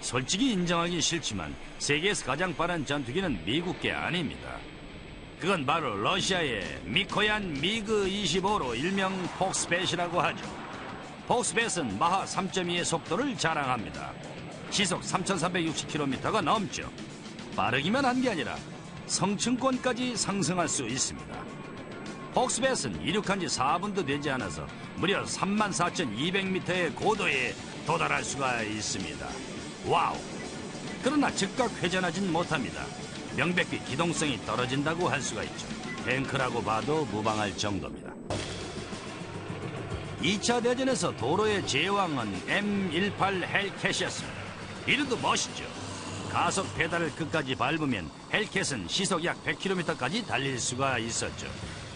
솔직히 인정하기 싫지만 세계에서 가장 빠른 전투기는 미국 게 아닙니다. 그건 바로 러시아의 미코얀 미그-25로 일명 폭스뱃이라고 하죠. 폭스뱃은 마하 3.2의 속도를 자랑합니다. 시속 3,360km가 넘죠. 빠르기만 한 게 아니라 성층권까지 상승할 수 있습니다. 폭스뱃은 이륙한 지 4분도 되지 않아서 무려 34,200m의 고도에 도달할 수가 있습니다. 와우! 그러나 즉각 회전하진 못합니다. 명백히 기동성이 떨어진다고 할 수가 있죠. 탱크라고 봐도 무방할 정도입니다. 2차 대전에서 도로의 제왕은 M18 헬캣이었습니다. 이름도 멋있죠. 가속 페달을 끝까지 밟으면 헬캣은 시속 약 100km까지 달릴 수가 있었죠.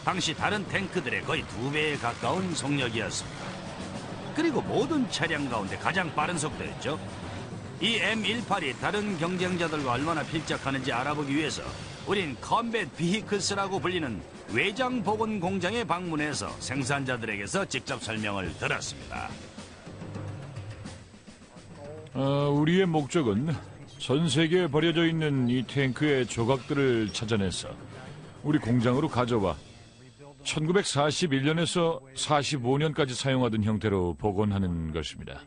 당시 다른 탱크들의 거의 2배에 가까운 속력이었습니다. 그리고 모든 차량 가운데 가장 빠른 속도였죠. 이 M18이 다른 경쟁자들과 얼마나 필적하는지 알아보기 위해서 우린 컴뱃 비히클스라고 불리는 외장 복원 공장에 방문해서 생산자들에게서 직접 설명을 들었습니다. 우리의 목적은 전 세계에 버려져 있는 이 탱크의 조각들을 찾아내서 우리 공장으로 가져와 1941년에서 45년까지 사용하던 형태로 복원하는 것입니다.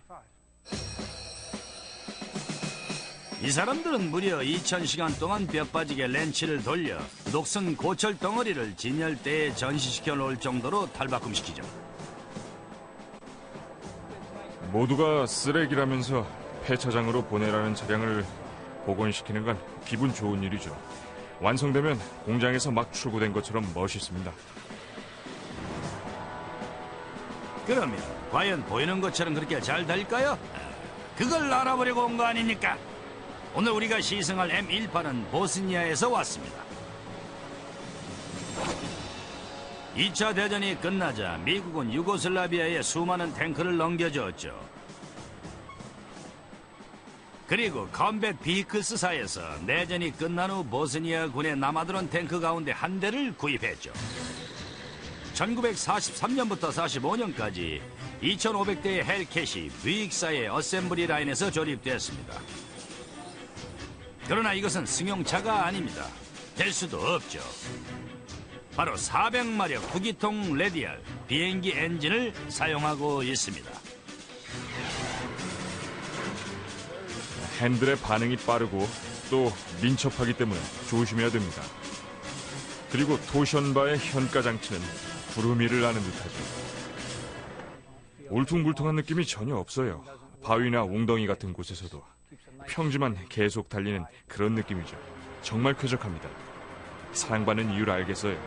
이 사람들은 무려 2000시간 동안 뼈빠지게 렌치를 돌려 녹슨 고철 덩어리를 진열대에 전시시켜 놓을 정도로 탈바꿈시키죠. 모두가 쓰레기라면서 폐차장으로 보내라는 차량을 복원시키는 건 기분 좋은 일이죠. 완성되면 공장에서 막 출고된 것처럼 멋있습니다. 그러면 과연 보이는 것처럼 그렇게 잘 될까요? 그걸 알아보려고 온 거 아닙니까? 오늘 우리가 시승할 M18은 보스니아에서 왔습니다. 2차 대전이 끝나자 미국은 유고슬라비아에 수많은 탱크를 넘겨줬죠. 그리고 컴뱃 비히클스사에서 내전이 끝난 후 보스니아 군에 남아도는 탱크 가운데 한 대를 구입했죠. 1943년부터 45년까지 2,500대의 헬캣이 부익사의 어셈블리 라인에서 조립됐습니다. 그러나 이것은 승용차가 아닙니다. 될 수도 없죠. 바로 400마력 9기통 레디알 비행기 엔진을 사용하고 있습니다. 핸들의 반응이 빠르고 또 민첩하기 때문에 조심해야 됩니다. 그리고 토션바의 현가 장치는 구름이를 나는 듯하죠. 울퉁불퉁한 느낌이 전혀 없어요. 바위나 웅덩이 같은 곳에서도 평지만 계속 달리는 그런 느낌이죠. 정말 쾌적합니다. 사랑받는 이유를 알겠어요.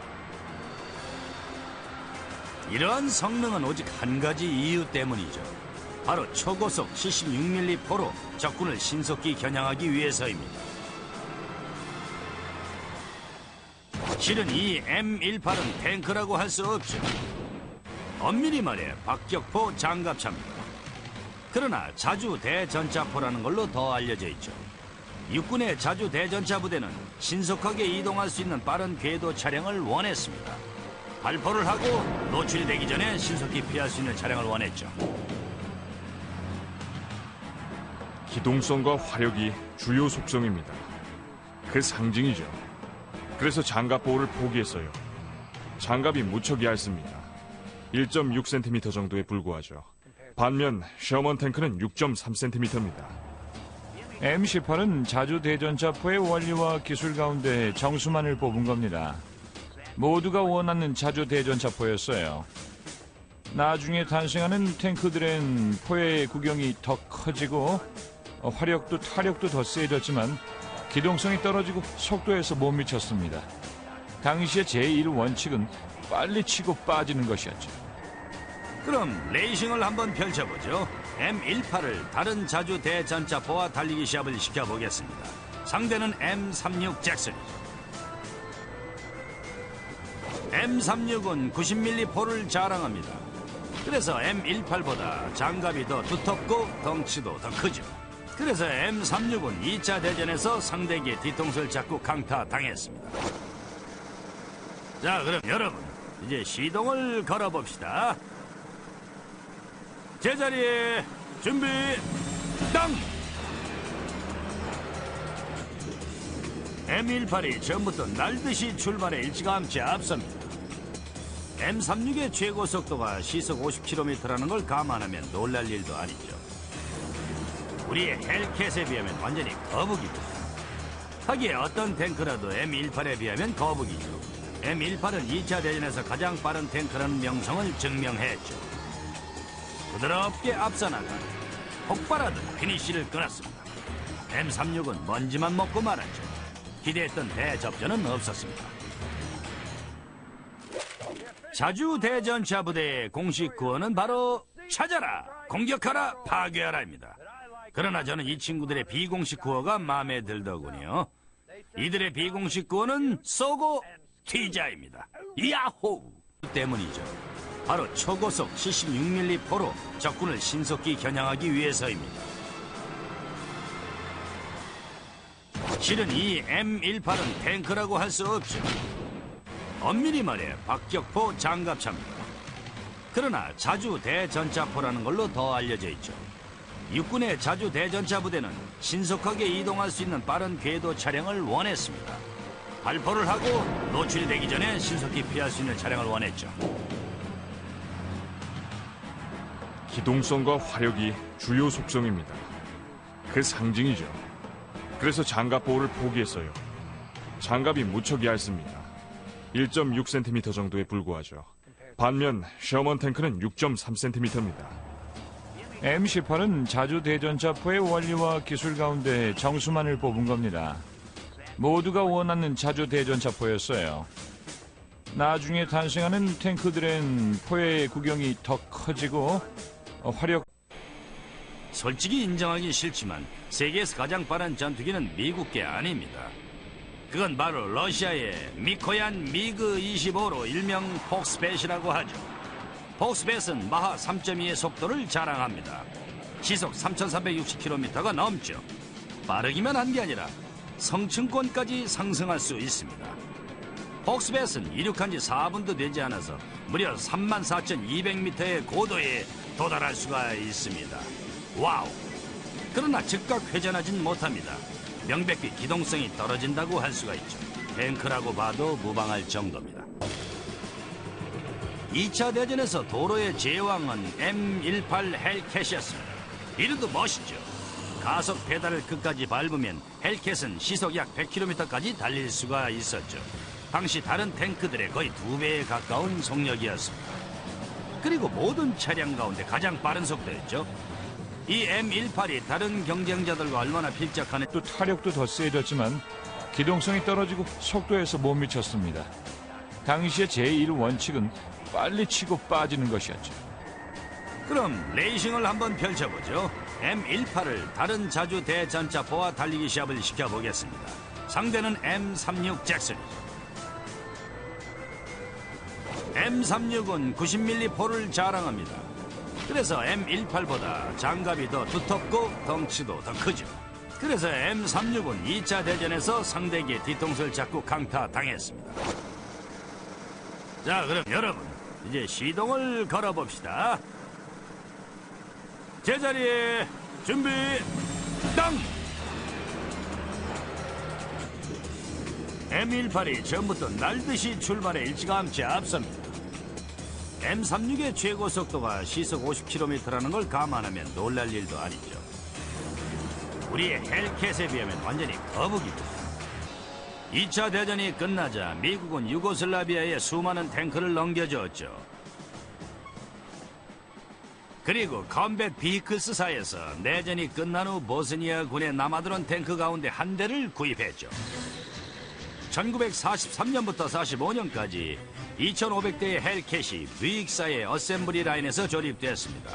이러한 성능은 오직 한 가지 이유 때문이죠. 바로 초고속 76mm 포로 적군을 신속히 겨냥하기 위해서입니다. 실은 이 M18은 탱크라고 할 수 없죠. 엄밀히 말해 박격포 장갑차입니다. 그러나 자주 대전차포라는 걸로 더 알려져 있죠. 육군의 자주 대전차 부대는 신속하게 이동할 수 있는 빠른 궤도 차량을 원했습니다. 발포를 하고 노출이 되기 전에 신속히 피할 수 있는 차량을 원했죠. 기동성과 화력이 주요 속성입니다. 그 상징이죠. 그래서 장갑 보호를 포기했어요. 장갑이 무척 얇습니다. 1.6cm 정도에 불과하죠. 반면 셔먼 탱크는 6.3cm입니다. M18은 자주 대전차포의 원리와 기술 가운데 정수만을 뽑은 겁니다. 모두가 원하는 자주 대전차포였어요. 나중에 탄생하는 탱크들은 포의 구경이 더 커지고 화력도 타력도 더 세졌지만 기동성이 떨어지고 속도에서 못 미쳤습니다. 당시의 제1원칙은 빨리 치고 빠지는 것이었죠. 그럼 레이싱을 한번 펼쳐보죠. M18을 다른 자주 대전차포와 달리기 시합을 시켜보겠습니다. 상대는 M36 잭슨이죠. M36은 90mm 포를 자랑합니다. 그래서 M18보다 장갑이 더 두텁고 덩치도 더 크죠. 그래서 M36은 2차 대전에서 상대기의 뒤통수를 잡고 강타당했습니다. 자, 그럼 여러분 이제 시동을 걸어봅시다. 제자리에 준비, 땅! M18이 전부터 날듯이 출발에 일찌감치 앞섭니다. M36의 최고 속도가 시속 50km라는 걸 감안하면 놀랄 일도 아니죠. 우리의 헬캣에 비하면 완전히 거북이죠. 하기에 어떤 탱크라도 M18에 비하면 거북이죠. M18은 2차 대전에서 가장 빠른 탱크라는 명성을 증명했죠. 부드럽게 앞서나가 폭발하듯 피니쉬를 끊었습니다. M36은 먼지만 먹고 말았죠. 기대했던 대접전은 없었습니다. 자주 대전차 부대의 공식 구호는 바로 찾아라, 공격하라, 파괴하라입니다. 그러나 저는 이 친구들의 비공식 구호가 마음에 들더군요. 이들의 비공식 구호는 쏘고 튀자입니다. 야호! 때문이죠. 바로 초고속 76mm 포로 적군을 신속히 겨냥하기 위해서입니다. 실은 이 M18은 탱크라고 할 수 없죠. 엄밀히 말해 박격포 장갑차입니다. 그러나 자주 대전차포라는 걸로 더 알려져 있죠. 육군의 자주 대전차 부대는 신속하게 이동할 수 있는 빠른 궤도 차량을 원했습니다. 발포를 하고 노출이 되기 전에 신속히 피할 수 있는 차량을 원했죠. 기동성과 화력이 주요 속성입니다. 그 상징이죠. 그래서 장갑 보호를 포기했어요. 장갑이 무척 얇습니다. 1.6cm 정도에 불과하죠. 반면 셔먼 탱크는 6.3cm입니다. M18은 자주 대전차포의 원리와 기술 가운데 정수만을 뽑은 겁니다. 모두가 원하는 자주 대전차포였어요. 나중에 탄생하는 탱크들은 포의 구경이 더 커지고 화력. 솔직히 인정하기 싫지만 세계에서 가장 빠른 전투기는 미국계 아닙니다. 그건 바로 러시아의 미코얀 미그 25로 일명 폭스뱃이라고 하죠. 폭스뱃은 마하 3.2의 속도를 자랑합니다. 시속 3,360km가 넘죠. 빠르기만 한 게 아니라 성층권까지 상승할 수 있습니다. 폭스뱃은 이륙한 지 4분도 되지 않아서 무려 34,200m의 고도에 도달할 수가 있습니다. 와우! 그러나 즉각 회전하진 못합니다. 명백히 기동성이 떨어진다고 할 수가 있죠. 탱크라고 봐도 무방할 정도입니다. 2차 대전에서 도로의 제왕은 M18 헬캣이었습니다. 이름도 멋있죠. 가속 페달을 끝까지 밟으면 헬캣은 시속 약 100km까지 달릴 수가 있었죠. 당시 다른 탱크들의 거의 2배에 가까운 속력이었습니다. 그리고 모든 차량 가운데 가장 빠른 속도였죠. 이 M18이 다른 경쟁자들과 얼마나 필적하는 또 타력도 더 세졌지만 기동성이 떨어지고 속도에서 못 미쳤습니다. 당시의 제1원칙은 빨리 치고 빠지는 것이었죠. 그럼 레이싱을 한번 펼쳐보죠. M18을 다른 자주 대전차포와 달리기 시합을 시켜보겠습니다. 상대는 M36 잭슨이죠. M36은 90mm 포를 자랑합니다. 그래서 M18보다 장갑이 더 두텁고 덩치도 더 크죠. 그래서 M36은 2차 대전에서 상대에게 뒤통수를 잡고 강타당했습니다. 자, 그럼 여러분 이제 시동을 걸어봅시다. 제자리에 준비 땅! M18이 전부터 날듯이 출발에 일찌감치 앞섭니다. M36의 최고 속도가 시속 50km라는 걸 감안하면 놀랄 일도 아니죠. 우리의 헬캣에 비하면 완전히 거북이죠. 2차 대전이 끝나자 미국은 유고슬라비아에 수많은 탱크를 넘겨줬죠. 그리고 컴뱃 비클스사에서 내전이 끝난 후 보스니아 군의 남아도는 탱크 가운데 한 대를 구입했죠. 1943년부터 45년까지 2,500대의 헬캣이 부익사의 어셈블리 라인에서 조립됐습니다.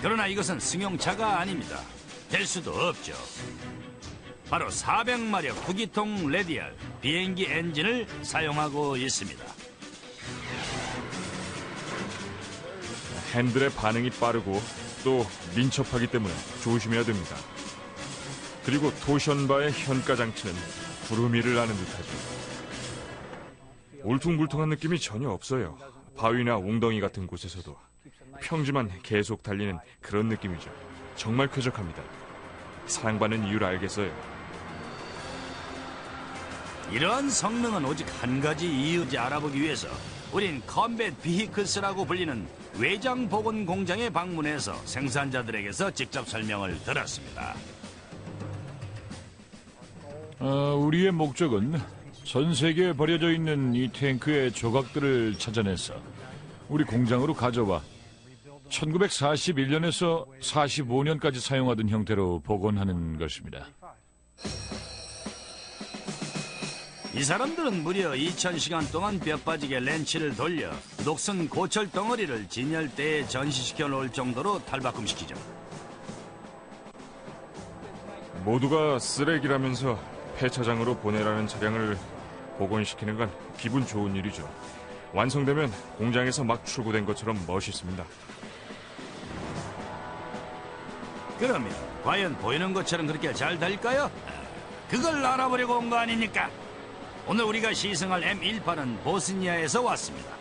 그러나 이것은 승용차가 아닙니다. 될 수도 없죠. 바로 400마력 9기통 레디알 비행기 엔진을 사용하고 있습니다. 핸들의 반응이 빠르고 또 민첩하기 때문에 조심해야 됩니다. 그리고 토션바의 현가 장치는 구름이를 나는 듯하죠. 울퉁불퉁한 느낌이 전혀 없어요. 바위나 웅덩이 같은 곳에서도 평지만 계속 달리는 그런 느낌이죠. 정말 쾌적합니다. 사랑받는 이유를 알겠어요. 이러한 성능은 오직 한 가지 이유지 알아보기 위해서 우린 컴뱃 비히클스라고 불리는 외장 복원 공장에 방문해서 생산자들에게서 직접 설명을 들었습니다. 우리의 목적은 전 세계에 버려져 있는 이 탱크의 조각들을 찾아내서 우리 공장으로 가져와 1941년에서 45년까지 사용하던 형태로 복원하는 것입니다. 이 사람들은 무려 2000시간 동안 뼈 빠지게 렌치를 돌려 녹슨 고철 덩어리를 진열대에 전시시켜 놓을 정도로 탈바꿈시키죠. 모두가 쓰레기라면서 폐차장으로 보내라는 차량을 복원시키는 건 기분 좋은 일이죠. 완성되면 공장에서 막 출고된 것처럼 멋있습니다. 그러면 과연 보이는 것처럼 그렇게 잘 될까요? 그걸 알아보려고 온 거 아닙니까? 오늘 우리가 시승할 M18은 보스니아에서 왔습니다.